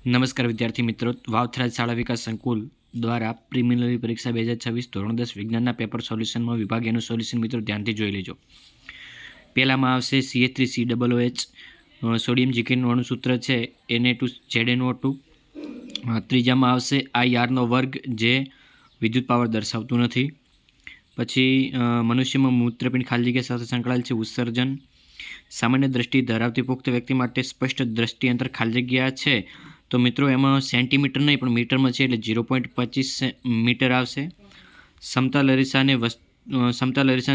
નમસ્કાર વિદ્યાર્થી મિત્રો, વાવથરા શાળા વિકાસ સંકુલ દ્વારા પ્રિલિમિનરી પરીક્ષા 2026 ધોરણ 10 વિજ્ઞાનના પેપર સોલ્યુશનમાં વિભાગ એનું સોલ્યુશન મિત્રો ધ્યાનથી જોઈ લેજો. પહેલામાં આવશે CH3COOH સોડિયમ જીકેનું સૂત્ર છે Na2ZNO2. ત્રીજામાં આવશે IRનો વર્ગ જે વિદ્યુત પાવર દર્શાવતું નથી. પછી મનુષ્યમાં મૂત્રપિંડ ખાલી જગ્યા સાથે સંકળાયેલ છે ઉત્સર્જન. સામાન્ય દ્રષ્ટિ ધરાવતી પુખ્ત વ્યક્તિ માટે સ્પષ્ટ દ્રષ્ટિ અંતર ખાલી જગ્યા છે તો મિત્રો એમાં સેન્ટીમીટર નહીં પણ મીટરમાં છે એટલે 0.25 મીટર આવશે. સમતલ અરીસાને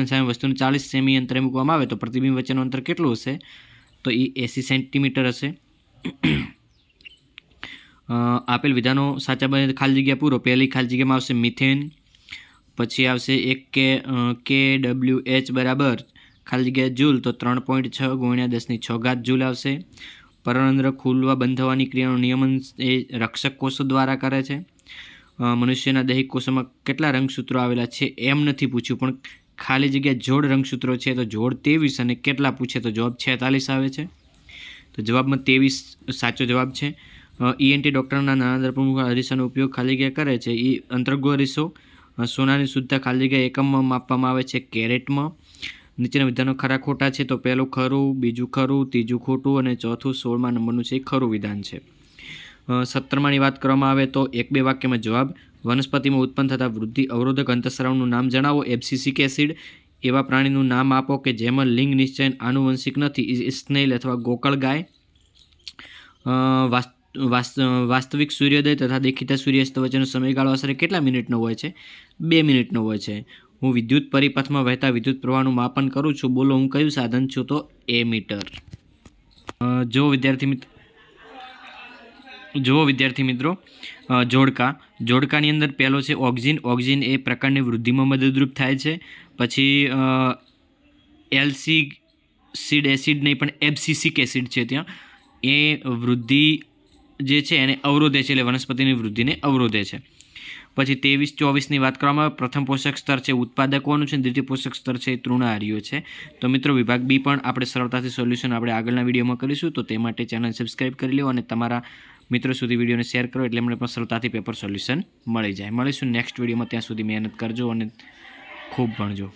સામે વસ્તુને 40 સેમી અંતરે મૂકવામાં આવે તો પ્રતિબિંબ વચ્ચેનું અંતર કેટલું હશે? તો એ 80 સેન્ટીમીટર હશે. આપેલ વિધાનો સાચા બને ખાલી જગ્યા પૂરો. પહેલી ખાલી જગ્યામાં આવશે મિથેન. પછી આવશે એક KWH બરાબર ખાલી જગ્યા જૂલ તો 3.6 × 10⁶ જૂલ આવશે. પર્ણરંધ્ર ખુલવા બંધ થવાની ક્રિયાનું નિયમન એ રક્ષક કોષો દ્વારા કરે છે. મનુષ્યના દૈહિક કોષોમાં કેટલા રંગસૂત્રો આવેલા છે એમ નથી પૂછ્યું, પણ ખાલી જગ્યા જોડ રંગસૂત્રો છે તો જોડ 23 અને કેટલા પૂછે તો જવાબ 46 આવે છે. તો જવાબમાં 23 સાચો જવાબ છે. ENT ડૉક્ટરના નાના દર્પણ અરીસાનો ઉપયોગ ખાલી જગ્યા કરે છે. એ અંતર્ગો અરીસો સોનાની શુદ્ધતા ખાલી જગ્યા એકમમાં માપવામાં આવે છે કેરેટમાં. નીચેના વિધાનો ખરા ખોટા છે તો પહેલું ખરું, બીજું ખરું, ત્રીજું ખોટું અને ચોથું 16મા નંબરનું છે એ ખરું વિધાન છે. 17માની વાત કરવામાં આવે તો 1-2 વાક્યમાં જવાબ. વનસ્પતિમાં ઉત્પન્ન થતા વૃદ્ધિ અવરોધક અંતઃસ્રાવનું નામ જણાવો. એબ્સિસિક એસિડ. એવા પ્રાણીનું નામ આપો કે જેમાં લિંગ નિશ્ચયન આનુવંશિક નથી. સ્નેલ અથવા ગોકળ ગાય. વાસ્તવિક સૂર્યોદય તથા દેખીતા સૂર્યાસ્ત વચ્ચેનો સમયગાળો આશરે કેટલા મિનિટનો હોય છે? 2 મિનિટનો હોય છે. હું વિદ્યુત પરિપથમાં વહેતા વિદ્યુત પ્રવાહનું માપન કરું છું. બોલો હું કયું સાધન છું? તો એમીટર. જો વિદ્યાર્થી મિત્રો જોડકાની અંદર પહેલો છે ઓક્સિન. ઓક્સિન એ પ્રકારની વૃદ્ધિમાં મદદરૂપ થાય છે. પછી એલ્સિસિક એસિડ નહીં પણ એબ્સિસિક એસિડ છે ત્યાં, એ વૃદ્ધિ જે છે એને અવરોધે છે, એટલે વનસ્પતિની વૃદ્ધિને અવરોધે છે. પછી 23-24ની વાત કરવામાં આવે, પ્રથમ પોષક સ્તર છે ઉત્પાદકોનું છે, દ્વિતીય પોષક સ્તર છે એ તૃણહારીઓ છે. તો મિત્રો વિભાગ બી પણ આપણે સરળતાથી સોલ્યુશન આપણે આગળના વિડીયોમાં કરીશું, તો તે માટે ચેનલ સબસ્ક્રાઈબ કરી લો અને તમારા મિત્રો સુધી વિડીયોને શેર કરો એટલે એમને પણ સરળતાથી પેપર સોલ્યુશન મળી જાય. મળીશું નેક્સ્ટ વિડીયોમાં. ત્યાં સુધી મહેનત કરજો અને ખૂબ ભણજો.